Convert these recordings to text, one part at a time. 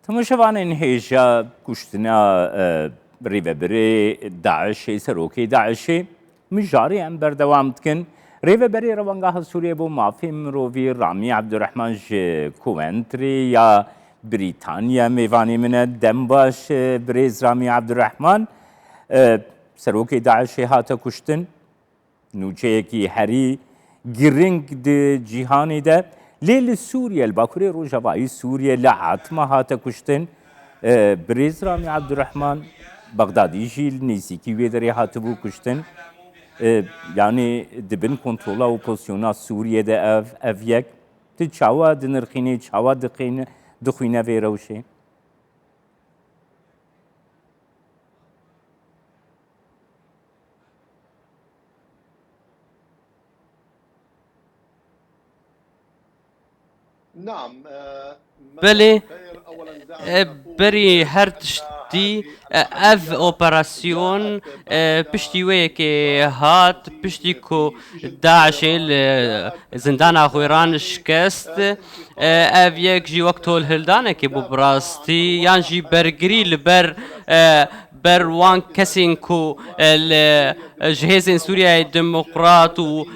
تماشاوانên hêja kuştina rêveberê Daişê serokê Daişê mijarê em berdewam dikin. Rêveberê Rewangeha Sûriyê bo mafê mirovî Ramî Ebdurrehman ji Kuventrê ya Brîtanya mêvanê min e dembaş birêz Ramî Ebdurrehman serokê Daişê hate kuştin. Nûçeyekî herî giring di cîhanê de lê li Sûriye li Bakurê Rojavayî Sûriye li Etma hate kuştin birêz Ramî Ebdurrehman Bexdadî jî li nêzîkî wê derê hatibû kuştin. Yani dibin kontrola opozisyona Sûriye de ev yek ti çawa dinirxînê çawa dixwîne vê rewşê. بله بری هر تشتی اف اپراسیون پشتی وی که هات پشتی کو داعش زندان آخویران شکست اف یک جی وقت هلدانه که براستی یان جی برگری لبر بر وان کسین کو جهازین سوریه دموکرات و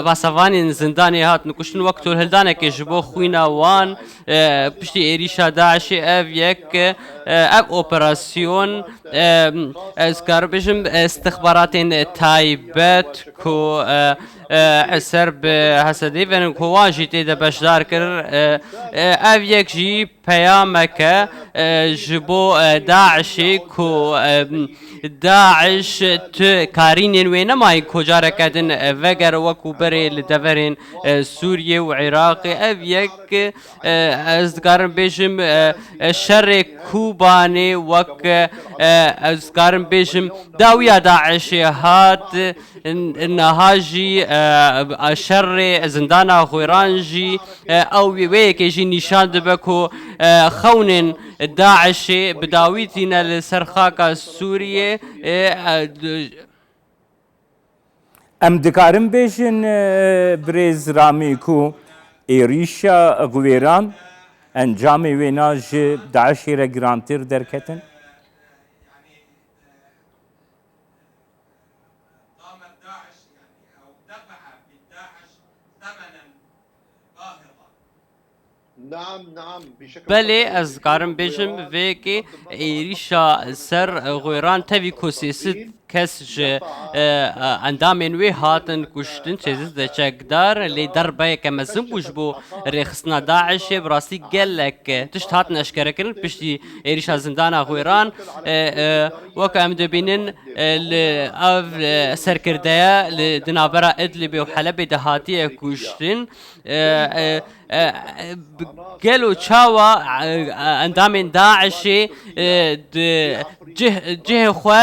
پاسوانین زندانی هات نکشتن وقت هلدانه که جبو خوینا وان پشتی ایریشا داعش اف یک اف اپراسیون از کار بجم استخبارات تایبت کو اثر به حسدی و کوواجی تیده بشدار کر اف یک جی پیامک جبو داعشی کو داعش کارینین و نمای کجاره کردن وگر وکو بری لدورین سوریه و عراق اف یک از کارم بیشم شر کوبانی وک از کارم بیشم داویا داعش هات نهاجی شر زندان خویرانجی او ویکی جی نشان دبکو خونن داعش بداویتنا لسرخاکا سوریه ام دکارم بیشن برێز رامی کو êrîşa guwêran encamê wê na ji Daişê re girantir derketin? بله از کارم بیشم وی ایریشا سر غیران تاوی کوسیست کس ج اندامین وی هاتن کشتن چیزی دچکدار لی دربای کمزم بوش بو رخصنا داعش براستی گلک تشت هاتن اشکره کردن پشتی ایریشا زندان غیران وک ام دبینن اف سرکردیا لدنابرا ادلب و حلب دهاتی کشتن قالوا تشاوا اندامين داعش جه خوا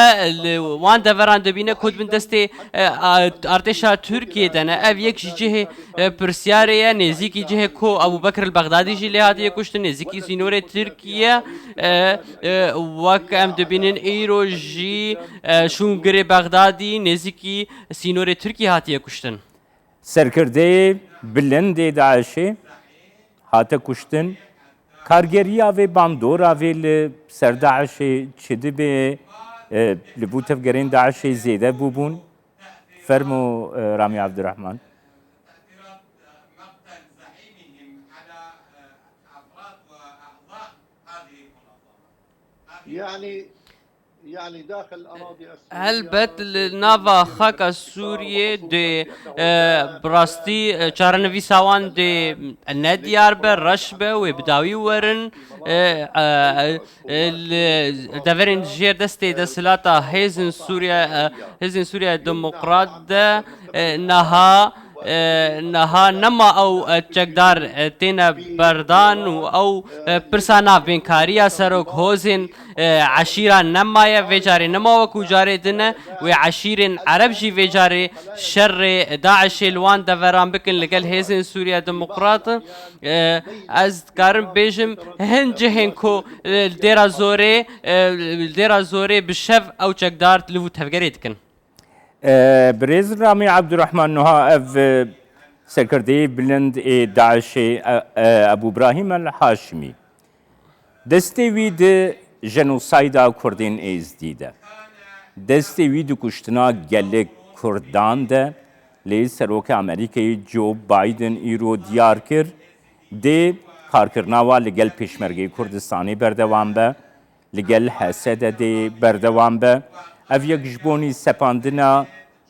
وان دوران دبینه کد من دسته ارتشا ترکیه دنه اف یک جه پرسیاره نزیکی جه کو ابو بکر البغدادی جی لهاتی کشت نزیکی سینور ترکیه وک ام دبینن ایرو جی شونگر بغدادی نزیکی سینور ترکیه هاتی کشتن سرکرده بلند داعشê hate kuştin kargeriya ve bandora ve li ser Daişê çi dibe li bu tevgerên Daişê zêde bûbûn fermo Ramî Ebdurrehman. البت ناوا خاک سوریه د براستی چارنوی سوان د ندیار به رشبه و بداوی ورن دورین جیر دسته دسلاتا هیزن سوریا دموکرات ده نها نما او چقدار تینا بردان او پرسانا بینکاریا سروک هوزن عشيرة نمايا فيجاري نما وكو جاري دنا وعشير عرب جي فيجاري شر داعش الوان دفران بكن لقل هيزن سوريا ديمقراط از كارم بيجم هنجهن كو الديرا زوري بالشف او چقدار تلفو تفقريت كن برێز Ramî Ebdurrehman niha ev serkirdeyê bilind ê Daişê Ebu Brahîm el Haşimî دەستی وی د ژەنۆسایدا کوردین ئێزدیدە دەستی وی د کوشتنا gelek Kurdan de lê Serokê Amerîkayê Joe Biden îro diyar kir dê karkirina wa li gel Pêşmergeyê Kurdistanê berdewam be li gel Hesedê dê berdewam be ev yek ji bonî sepandina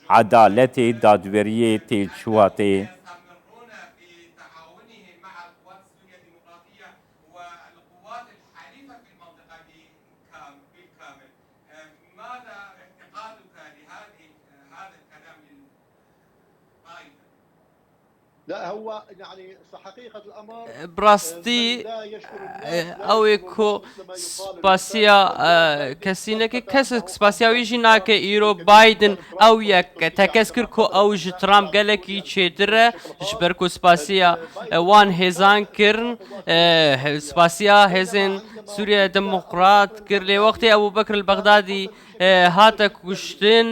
edaletê dadweriyê têçûatê يستمرون في تعاونهم مع القوات السورية الديمقراطية والقوات الحليفة في المنطقة بالكامل. ماذا اعتقادك هذا الكلام للقائد؟ لا هو يعني حقيقة الأمر براستی ئەوێ کۆ سپاسیا کەسینەکە کەس سپاسیاویژی ناکە ئیرۆ بایدن ئەو یەک تەکەس کرد کۆ ئەو ژ ترام گەلێکی چێترە ji ber ku spasiya wan hêzan kirin spasiya hêzên Sûriya Demokrat kir lê wextê Ebu Bekir el-Bexdadî hate kuştin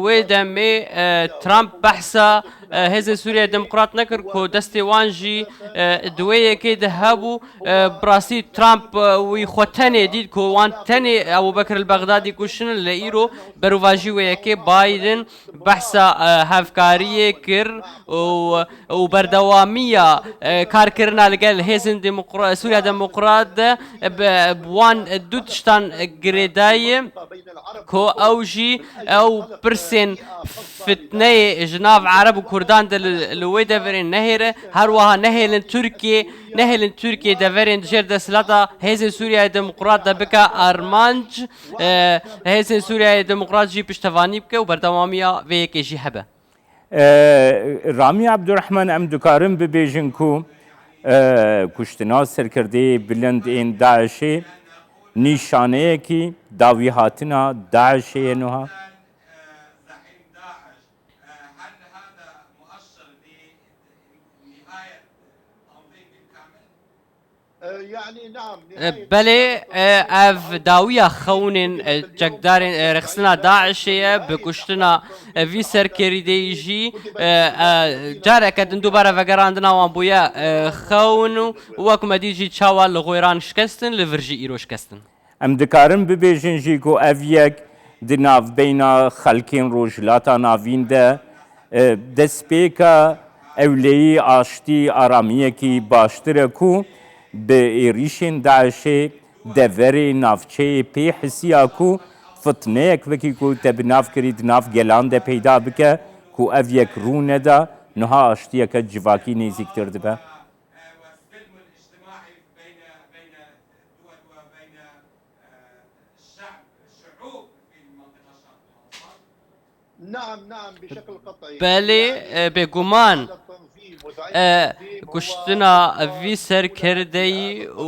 wê demê Trump behsa hêzên Sûriya Demokrat nekir ku destê wan jî di wê yekê de hebû birastî Trump wî xwe tenê dît ku wan tenê Ebu Bekir el-Bexdadî kuştin li îro berovajî wê yekê Biden behsa hevkariyê kir û berdewamiya karkirina li gel hêzên Sûriya Demokrat de wan du tiştan girêdayê ku ew jî ew pirsên fitneyê ji nav Ereb û Kurdan de li wê deverê nehêre her wiha nehêlin Tirkiye deverên ji jêr desthilatê hêzên Sûriya Demokrat de bike armanc hêzên Sûriya Demokrat jî piştevanî bike û berdewamiya vê yekê jî hebe. Rami Abdurrahman em dikarin bibêjin ku kuştina serkirdeyê bilind ên Daişê nîşaneyekî dawî hatina Daişê ye niha زعيم داعش هل هذا مؤشر لنهاية التنظيم بالكامل؟ يعني نعم بلê ev dawiya xewnên çekdarên rexistina Daişê bi kuştina vî serkerîdeyî jî careke din dubare vegerandina wan bûye xewn û wek medî jî çawa li Xwêran şikestin li vir jî îro şikestin. em dikarin bibêjin jî ku ev yek di navbeyna xelkên rojhilata navîn de destpêka ewleyî aştî aramiyekî baştir e ku bi êrişên Daişê deverê navçeyê pê hisiya ku fitneyek vekî ku te bi nav kirî di nav gelan de peyda bike ku ev yek rû neda niha aştiyeke civakî nêzîktir dibe. والسلم الاجتماعي بين الدول وبين الشعوب في المنطقة الشرق الأوسط. نعم بشكل قطعي بلê bêguman التنظيم وزعيم kuştina vî serkirdeyî û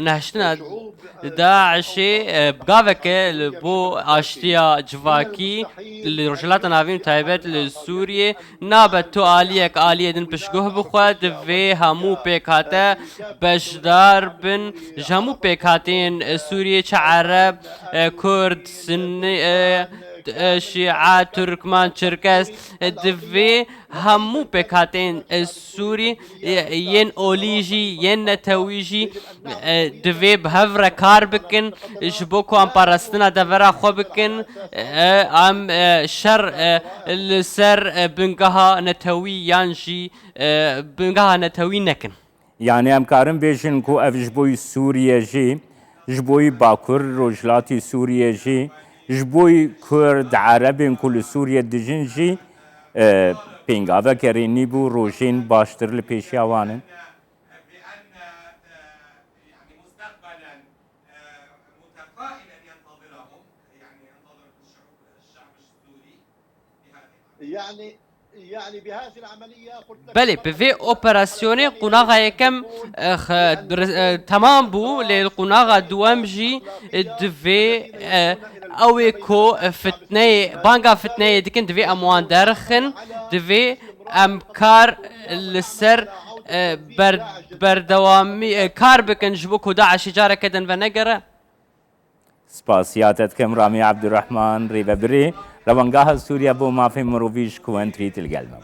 nehştina Daişê gaveke li bo aştiya civakî li rojhilata navîn taybet li Sûriyê nabe tu aliyek aliyê din piştguh bixwe divê hemû pêkhate beşdar bin ji hemû pêkhateyên Sûriyê çi Ereb, Kurd, Şîa, Türkman, Çerkes divê hemû pêkhateyên Sûrî yên olî jî yên netewî jî divê bi hev re kar bikin ji bo ku em parastina devera xwe bikin em şer li ser bingeha netewî yan jî bingeha netewî nekin. Yani em karin bêjin ku ev ji bo Sûriye jî ji bo Bakur Rojhilatê Sûriye jî ji bo Kurd Erebên ku li Sûriye dijin jî pêngaveke rênî bû rojên baştir li pêşiya wan in. بأن يعني مستقبلا متفائلا ينتظرهم يعني ينتظر الشعب السوري بهذه يعني بهذه العملية قلت لك بله به وی اپراسیون قناغ یکم تمام بو لی قناغ دوام جی دوی اوی کو فتنه بانگا فتنه دیکن دوی اموان درخن دوی امکار لسر بردوامی کار بکن جبو کو داعش جاره کدن و نگره سپاسیاتت کم رامی عبدالرحمن ریوبری روانگاه سوریا بو مافی مروویش کوانتری تلگلمم.